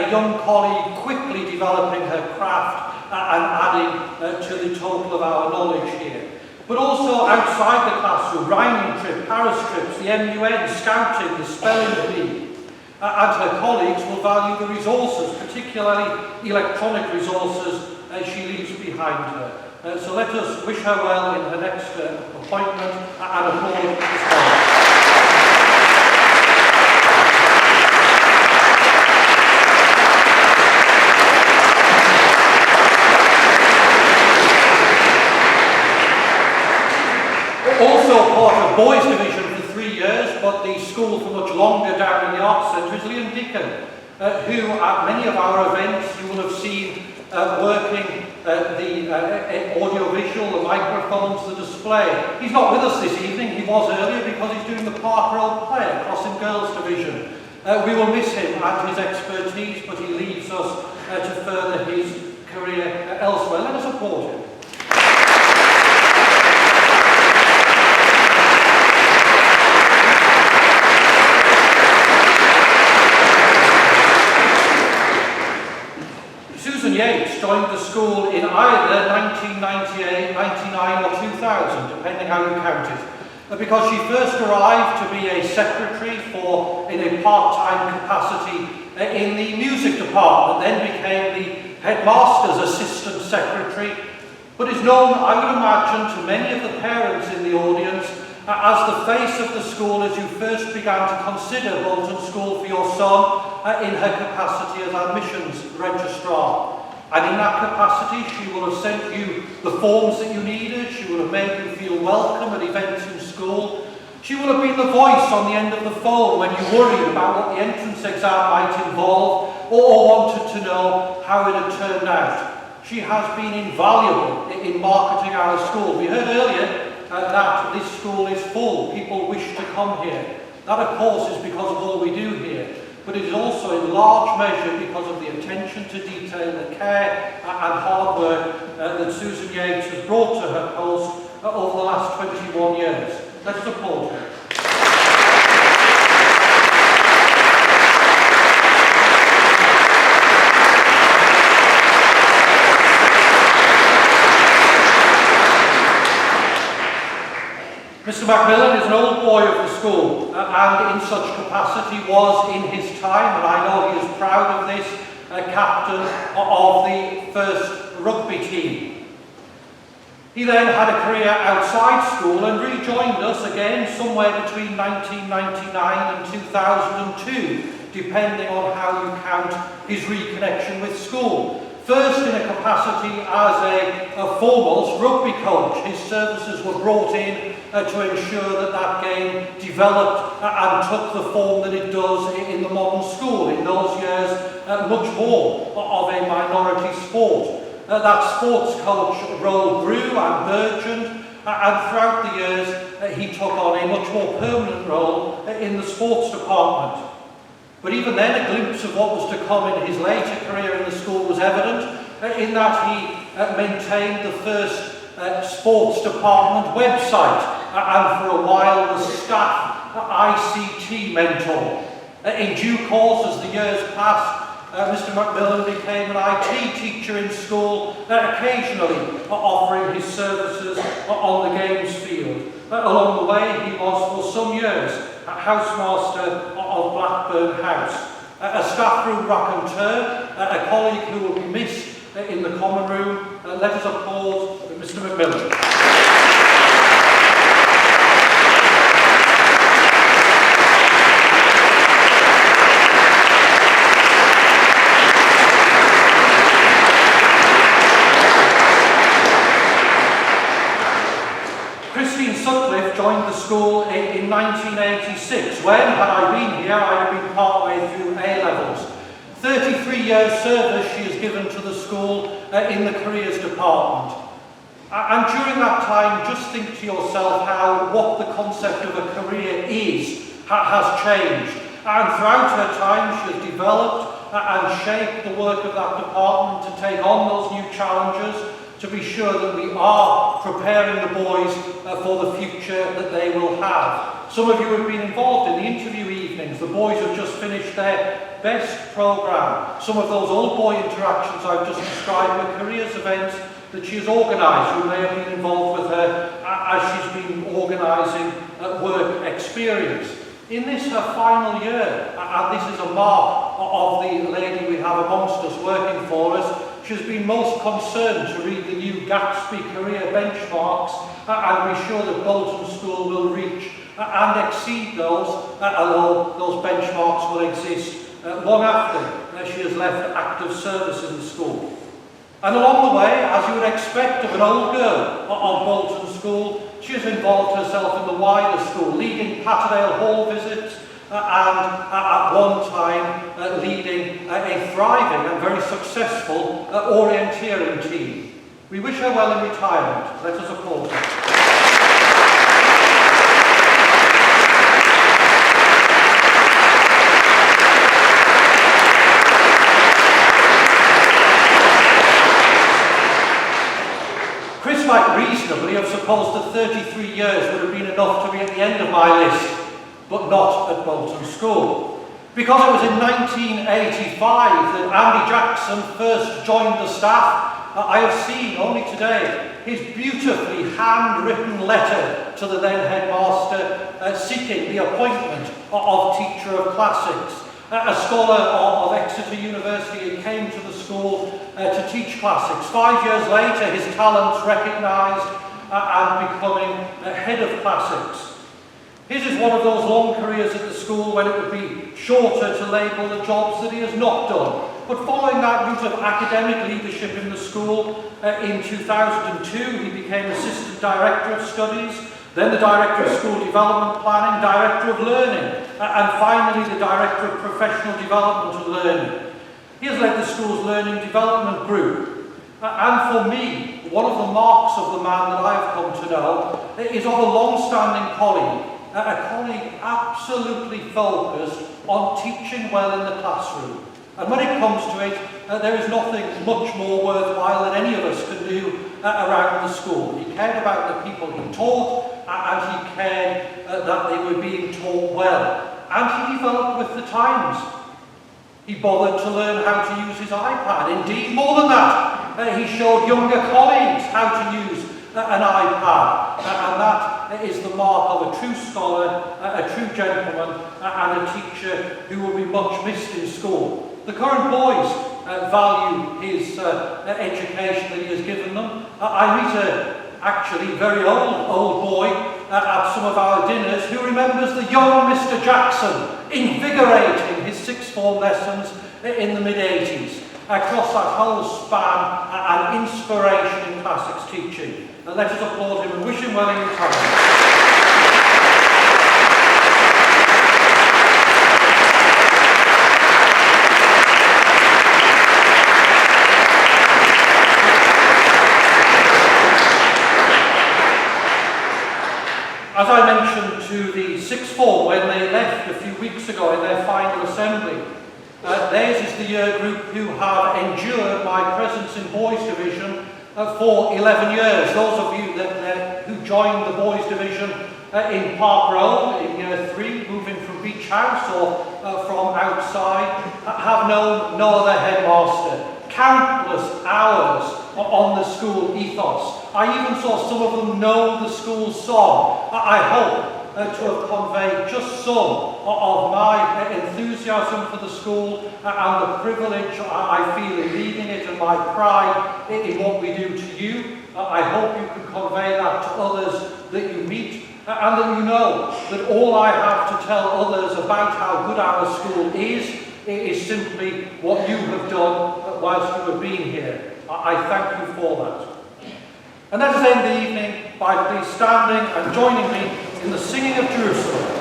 a young colleague quickly developing her craft and adding to the total of our knowledge here. But also outside the classroom, rhyming trip, Paris trips, the MUN, scouting, the spelling bee. And her colleagues will value the resources, particularly electronic resources, she leaves behind her. So let us wish her well in her next appointment and applaud this morning. Also part of boys' division for 3 years, but the school for much longer down in the Arts Centre is Liam Deacon, who at many of our events you will have seen working the audio-visual, the microphones, the display. He's not with us this evening, he was earlier because he's doing the Park Road play across in girls' division. We will miss him and his expertise, but he leaves us to further his career elsewhere. Let us applaud him. Joined the school in either 1998, 99 or 2000, depending how you count it, because she first arrived to be a secretary in a part-time capacity in the music department, then became the headmaster's assistant secretary, but is known, I would imagine, to many of the parents in the audience as the face of the school as you first began to consider Bolton School for your son in her capacity as admissions registrar. And in that capacity, she will have sent you the forms that you needed, she will have made you feel welcome at events in school, she will have been the voice on the end of the phone when you worried about what the entrance exam might involve or wanted to know how it had turned out. She has been invaluable in marketing our school. We heard earlier that this school is full, people wish to come here. That of course is because of all we do here. But it is also in large measure because of the attention to detail, the care and hard work that Susan Yates has brought to her post over the last 21 years. Let's applaud her. Mr Macmillan is an old boy of the school and in such capacity was in his time, and I know he is proud of this, captain of the first rugby team. He then had a career outside school and rejoined us again somewhere between 1999 and 2002, depending on how you count his reconnection with school. First in a capacity as a foremost rugby coach. His services were brought in to ensure that that game developed and took the form that it does in the modern school. In those years, much more of a minority sport. That sports coach role grew and burgeoned, and throughout the years he took on a much more permanent role in the sports department. But even then, a glimpse of what was to come in his later career in the school was evident, in that he maintained the first sports department website, and for a while was staff ICT mentor. In due course, as the years passed, Mr Macmillan became an IT teacher in school, occasionally offering his services on the games field. Along the way, he was for some years housemaster of Blackburn House, a staff room raconteur, a colleague who will be missed in the common room. Let us applaud Mr Macmillan. Joined the school in 1986, when, had I been here, I had been partway through A-levels. 33 years service she has given to the school in the careers department. And during that time, just think to yourself how what the concept of a career is has changed. And throughout her time, she has developed and shaped the work of that department to take on those new challenges, to be sure that we are preparing the boys for the future that they will have. Some of you have been involved in the interview evenings. The boys have just finished their best programme. Some of those old boy interactions I've just described were careers events that she has organised. You may have been involved with her as she's been organising work experience. In this, her final year, and this is a mark of the lady we have amongst us working for us, she has been most concerned to read the new Gatsby career benchmarks and be sure that Bolton School will reach and exceed those, although those benchmarks will exist long after she has left active service in the school. And along the way, as you would expect of an old girl on Bolton School, she has involved herself in the wider school, leading Patterdale Hall visits and at one time leading a thriving and very successful orienteering team. We wish her well in retirement. Let us applaud her. Chris might reasonably have supposed that 33 years would have been enough to be at the end of my list, but not at Bolton School. Because it was in 1985 that Andy Jackson first joined the staff, I have seen only today his beautifully handwritten letter to the then headmaster seeking the appointment of Teacher of Classics. A scholar of Exeter University, he came to the school to teach classics. 5 years later, his talents recognised and becoming head of classics. His is one of those long careers at the school when it would be shorter to label the jobs that he has not done. But following that route of academic leadership in the school, in 2002 he became Assistant Director of Studies, then the Director of School Development Planning, Director of Learning, and finally the Director of Professional Development and Learning. He has led the school's Learning Development Group. And for me, one of the marks of the man that I've come to know is of a long-standing colleague, a colleague absolutely focused on teaching well in the classroom. And when it comes to it, there is nothing much more worthwhile than any of us can do around the school. He cared about the people he taught, and he cared that they were being taught well. And he developed with the times. He bothered to learn how to use his iPad. Indeed, more than that, he showed younger colleagues how to use an iPad. And that is the mark of a true scholar, a true gentleman, and a teacher who will be much missed in school. The current boys value his education that he has given them. I meet a actually very old boy at some of our dinners who remembers the young Mr. Jackson invigorating his sixth form lessons in the mid-80s. Across that whole span and inspiration in classics teaching. Let us applaud him and wish him well in retirement. As I mentioned to the sixth form when they left a few weeks ago in their final assembly, theirs is the year group who have endured my presence in Boys Division for 11 years. Those of you who joined the Boys Division in Park Road in year 3, moving from Beach House or from outside, have known no other headmaster. Countless hours on the school ethos. I even saw some of them know the school song. I hope to have conveyed just some of my enthusiasm for the school and the privilege I feel in leading it and my pride in what we do to you. I hope you can convey that to others that you meet and that you know that all I have to tell others about how good our school is simply what you have done whilst you have been here. I thank you for that. And let us end the evening by please standing and joining me in the singing of Jerusalem.